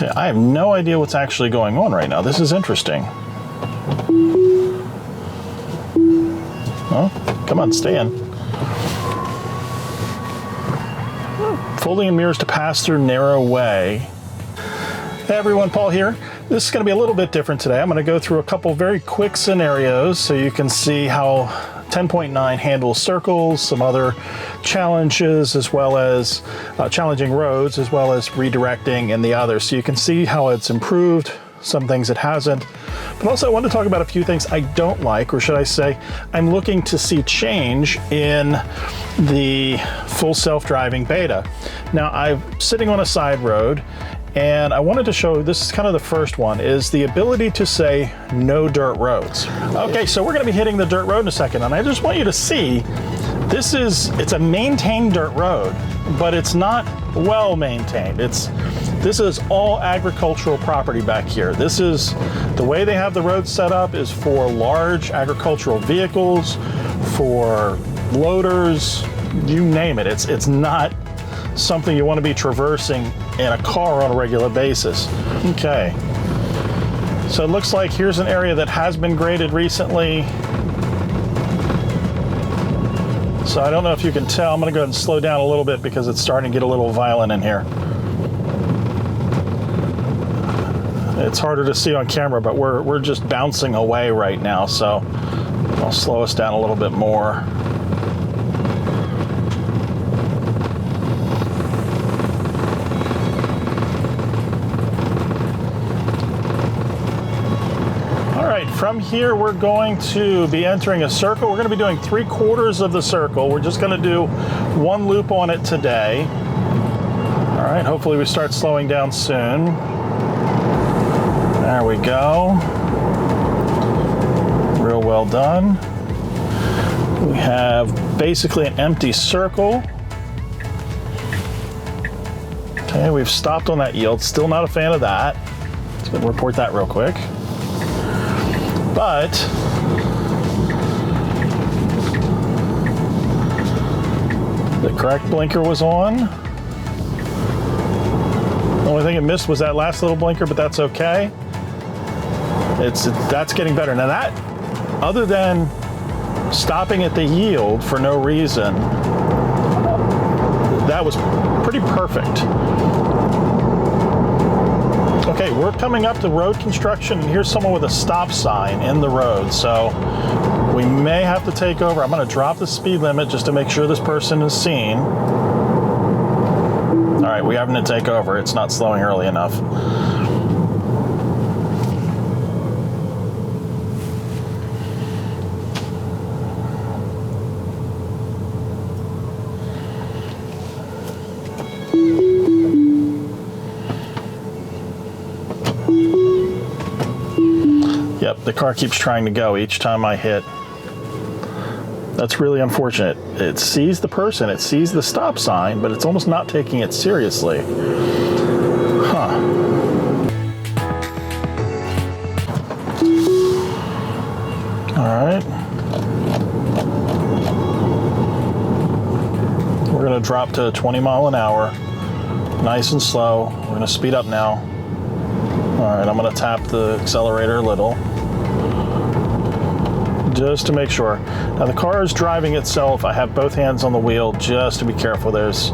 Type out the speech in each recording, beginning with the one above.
Okay, I have no idea what's actually going on right now. This is interesting. Oh, come on, stay in. Folding mirrors to pass through narrow way. Hey everyone, Paul here. This is going to be a little bit different today. I'm going to go through a couple very quick scenarios so you can see how 10.9 handles circles, some other challenges, as well as challenging roads, as well as redirecting in the others. So you can see how it's improved, some things it hasn't. But also I want to talk about a few things I don't like, or should I say, I'm looking to see change in the full self-driving beta. Now I'm sitting on a side road, and I wanted to show, this is kind of the first one, is the ability to say no dirt roads. Okay, so we're gonna be hitting the dirt road in a second, and I just want you to see, it's a maintained dirt road, but it's not well maintained. This is all agricultural property back here. This is, the way they have the road set up is for large agricultural vehicles, for loaders, you name it. It's not something you want to be traversing in a car on a regular basis. Okay, so it looks like here's an area that has been graded recently. So I don't know if you can tell, I'm going to go ahead and slow down a little bit because it's starting to get a little violent in here. It's harder to see on camera, but we're just bouncing away right now, so I'll slow us down a little bit more. From here, we're going to be entering a circle. We're going to be doing 3/4 of the circle. We're just going to do one loop on it today. All right, hopefully we start slowing down soon. There we go. Real well done. We have basically an empty circle. Okay, we've stopped on that yield. Still not a fan of that. Let's go report that real quick. But the correct blinker was on. The only thing it missed was that last little blinker, but that's okay. That's getting better. Now that, other than stopping at the yield for no reason, that was pretty perfect. Okay, we're coming up to road construction, and here's someone with a stop sign in the road, so we may have to take over. I'm going to drop the speed limit just to make sure this person is seen. All right, we're having to take over. It's not slowing early enough. Yep, the car keeps trying to go each time I hit. That's really unfortunate. It sees the person, it sees the stop sign, but it's almost not taking it seriously. Huh. All right. We're gonna drop to 20 mile an hour, nice and slow. We're gonna speed up now. All right, I'm gonna tap the accelerator a little, just to make sure. Now the car is driving itself. I have both hands on the wheel just to be careful. There's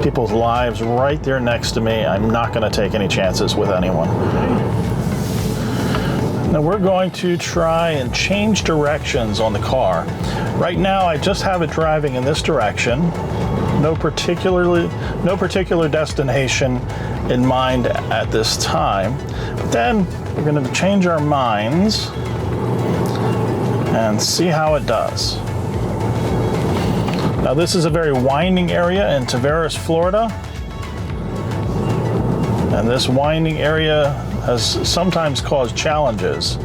people's lives right there next to me. I'm not gonna take any chances with anyone. Now we're going to try and change directions on the car. Right now I just have it driving in this direction. No particular destination in mind at this time. But then we're going to change our minds and see how it does. Now this is a very winding area in Tavares, Florida. And this winding area has sometimes caused challenges.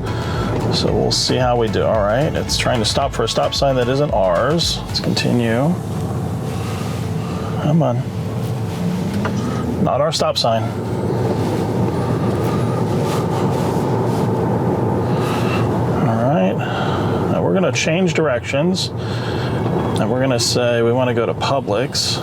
So we'll see how we do. All right, it's trying to stop for a stop sign that isn't ours. Let's continue. Come on. Not our stop sign. All right. Now we're going to change directions. And we're going to say we want to go to Publix.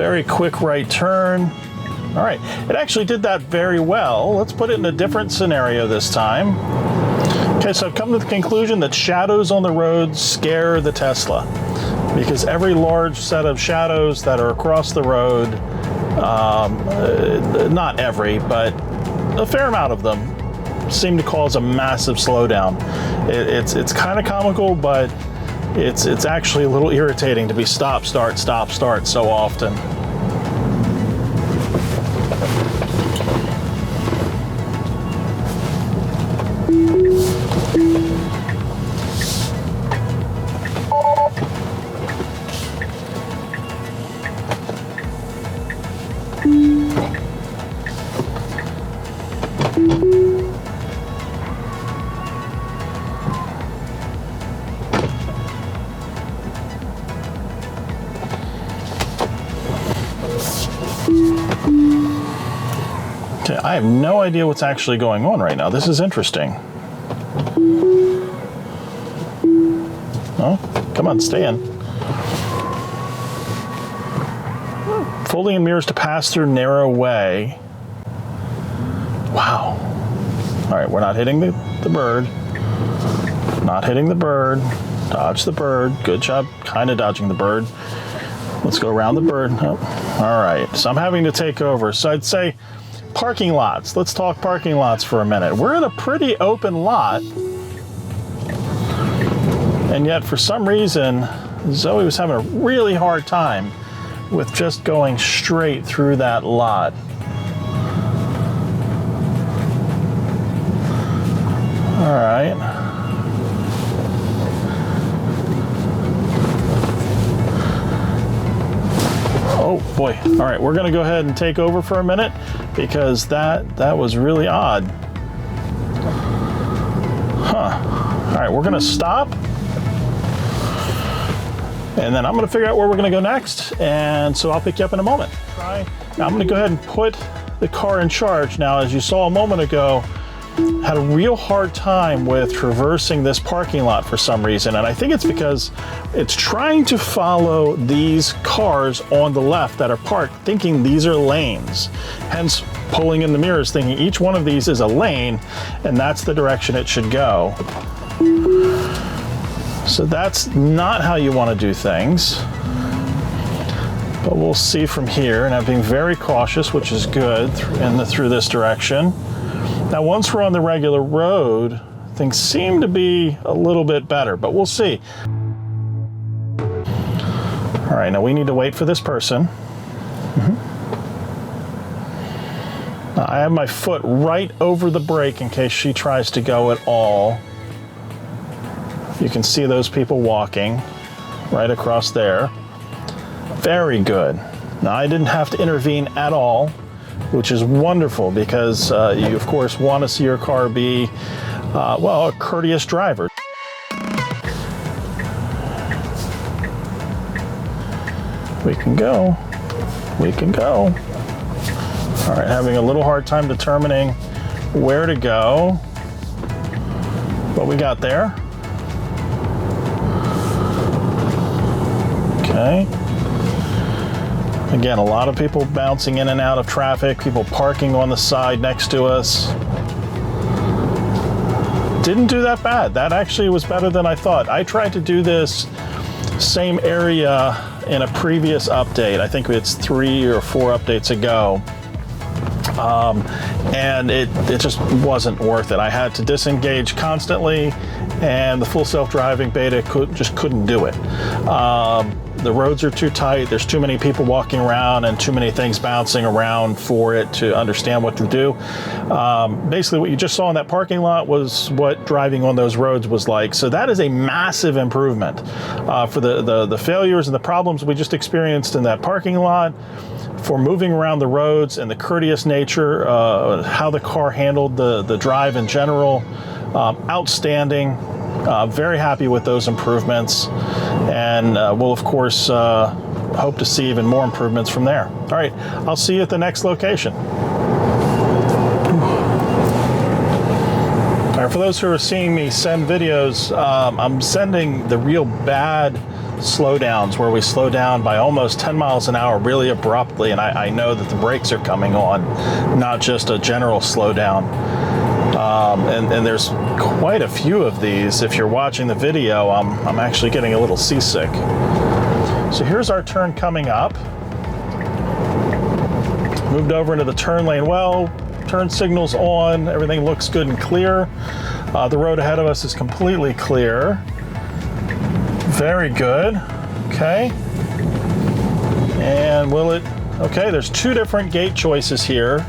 very quick right turn. All right, it actually did that very well. Let's put it in a different scenario this time. Okay, so I've come to the conclusion that shadows on the road scare the Tesla, because every large set of shadows that are across the road, not every, but a fair amount of them, seem to cause a massive slowdown. It's kind of comical, but it's actually a little irritating to be stop, start so often. Okay, I have no idea what's actually going on right now. This is interesting. Oh, come on, stay in. Folding in mirrors to pass through narrow way. Wow. All right, we're not hitting the bird. Not hitting the bird. Dodge the bird. Good job kind of dodging the bird. Let's go around the bird. Oh. All right, so I'm having to take over. So I'd say parking lots. Let's talk parking lots for a minute. We're in a pretty open lot. And yet, for some reason, Zoe was having a really hard time with just going straight through that lot. All right. Oh boy. All right, we're gonna go ahead and take over for a minute because that was really odd. Huh. All right, we're gonna stop. And then I'm gonna figure out where we're gonna go next. And so I'll pick you up in a moment. Now I'm gonna go ahead and put the car in charge. Now, as you saw a moment ago, had a real hard time with traversing this parking lot for some reason. And I think it's because it's trying to follow these cars on the left that are parked, thinking these are lanes. Hence, pulling in the mirrors, thinking each one of these is a lane, and that's the direction it should go. So that's not how you want to do things. But we'll see from here, and I'm being very cautious, which is good through this direction. Now, once we're on the regular road, things seem to be a little bit better, but we'll see. All right, now we need to wait for this person. Now, I have my foot right over the brake in case she tries to go at all. You can see those people walking right across there. Very good. Now, I didn't have to intervene at all, which is wonderful because you, of course, want to see your car be, well, a courteous driver. We can go. We can go. All right, having a little hard time determining where to go, but we got there. Okay. Again, a lot of people bouncing in and out of traffic, people parking on the side next to us. Didn't do that bad. That actually was better than I thought. I tried to do this same area in a previous update. I think it's 3 or 4 updates ago. And it just wasn't worth it. I had to disengage constantly, and the full self-driving beta just couldn't do it. The roads are too tight, there's too many people walking around and too many things bouncing around for it to understand what to do. Basically what you just saw in that parking lot was what driving on those roads was like. So that is a massive improvement for the failures and the problems we just experienced in that parking lot, for moving around the roads and the courteous nature, how the car handled the drive in general. Outstanding. Very happy with those improvements, and we'll of course hope to see even more improvements from there. All right, I'll see you at the next location. All right, for those who are seeing me send videos, I'm sending the real bad slowdowns where we slow down by almost 10 miles an hour really abruptly, and I know that the brakes are coming on, not just a general slowdown. And there's quite a few of these. If you're watching the video, I'm actually getting a little seasick. So here's our turn coming up. Moved over into the turn lane well, turn signals on, everything looks good and clear. The road ahead of us is completely clear. Very good. Okay. And okay, there's two different gate choices here.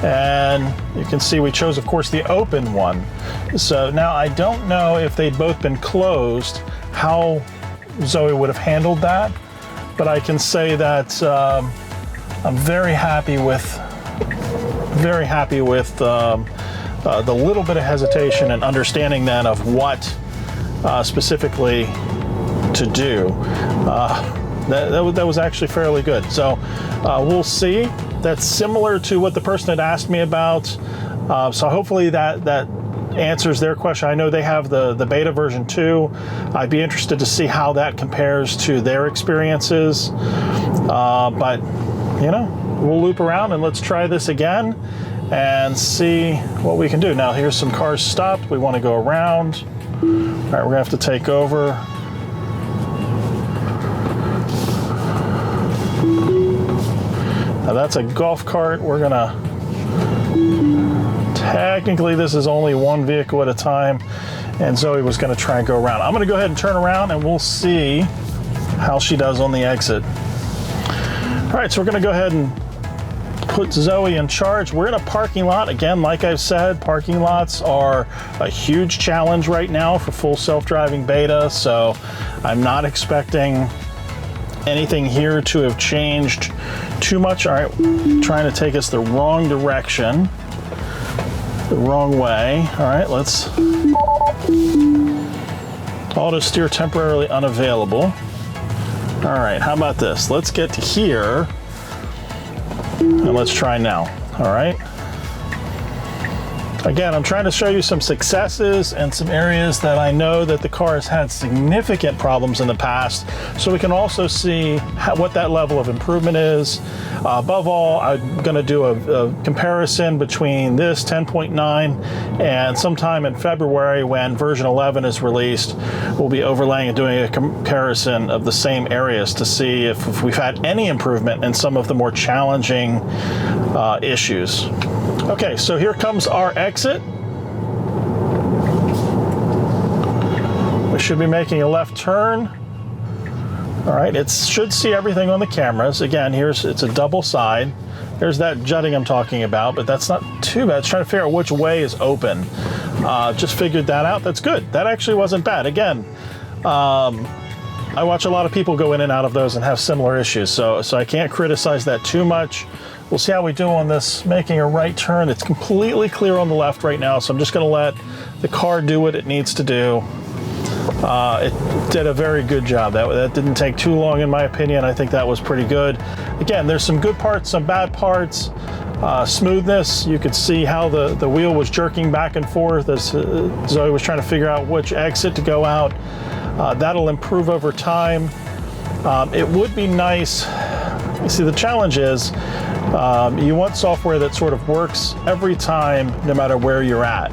And you can see we chose, of course, the open one. So now I don't know if they'd both been closed, how Zoe would have handled that. But I can say that I'm very happy with the little bit of hesitation and understanding then of what specifically to do. That was actually fairly good. So we'll see. That's similar to what the person had asked me about. So hopefully that answers their question. I know they have the beta version 2. I'd be interested to see how that compares to their experiences. But, you know, we'll loop around and let's try this again and see what we can do. Now, here's some cars stopped. We want to go around. All right, we're going to have to take over. Now that's a golf cart. We're gonna, technically this is only one vehicle at a time, and Zoe was gonna try and go around. I'm gonna go ahead and turn around and we'll see how she does on the exit. All right, so we're gonna go ahead and put Zoe in charge. We're in a parking lot. Again, like I've said, parking lots are a huge challenge right now for full self-driving beta, so I'm not expecting anything here to have changed too much. All right, trying to take us the wrong direction, the wrong way. All right, let's auto steer temporarily unavailable. All right, how about this? Let's get to here and let's try now. All right. Again, I'm trying to show you some successes and some areas that I know that the car has had significant problems in the past, so we can also see what that level of improvement is. Above all, I'm going to do a comparison between this 10.9 and sometime in February when version 11 is released, we'll be overlaying and doing a comparison of the same areas to see if we've had any improvement in some of the more challenging issues. Okay, so here comes our exit. We should be making a left turn. All right, it should see everything on the cameras. Again, it's a double side. There's that jutting I'm talking about, but that's not too bad. It's trying to figure out which way is open. Just figured that out. That's good. That actually wasn't bad. Again, I watch a lot of people go in and out of those and have similar issues, so I can't criticize that too much. We'll see how we do on this making a right turn. It's completely clear on the left right now, so I'm just going to let the car do what it needs to do. It did a very good job. That didn't take too long, in my opinion. I think that was pretty good. Again, there's some good parts, some bad parts. Smoothness, you could see how the wheel was jerking back and forth as Zoe was trying to figure out which exit to go out. That'll improve over time. It would be nice. You see, the challenge is you want software that sort of works every time, no matter where you're at.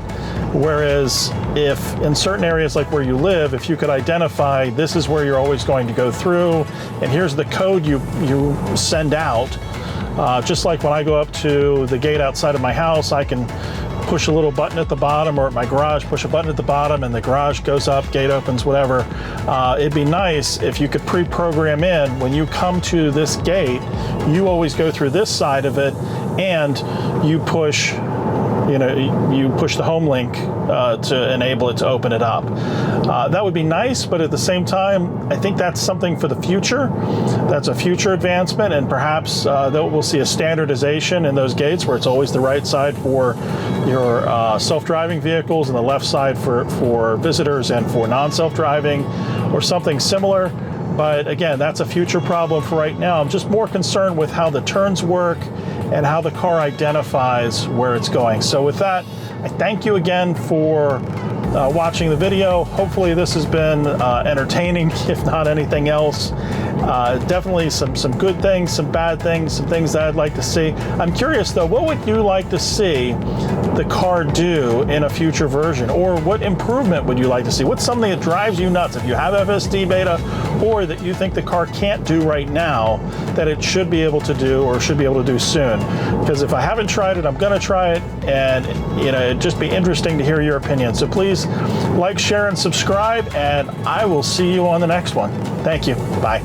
Whereas if in certain areas like where you live, if you could identify this is where you're always going to go through, and here's the code you send out, just like when I go up to the gate outside of my house, I can push a little button at the bottom, or at my garage, push a button at the bottom and the garage goes up, gate opens, whatever. It'd be nice if you could pre-program in when you come to this gate, you always go through this side of it and you push the home link to enable it to open it up. That would be nice, but at the same time, I think that's something for the future. That's a future advancement, and perhaps we'll see a standardization in those gates where it's always the right side for your self-driving vehicles and the left side for visitors and for non-self-driving, or something similar. But again, that's a future problem for right now. I'm just more concerned with how the turns work and how the car identifies where it's going. So with that, I thank you again for watching the video. Hopefully this has been entertaining, if not anything else. Definitely some good things, some bad things, some things that I'd like to see. I'm curious though, what would you like to see the car do in a future version? Or what improvement would you like to see? What's something that drives you nuts if you have FSD beta, or that you think the car can't do right now that it should be able to do or should be able to do soon? Because if I haven't tried it, I'm gonna try it, and it'd just be interesting to hear your opinion. So please like, share, and subscribe, and I will see you on the next one. Thank you. Bye.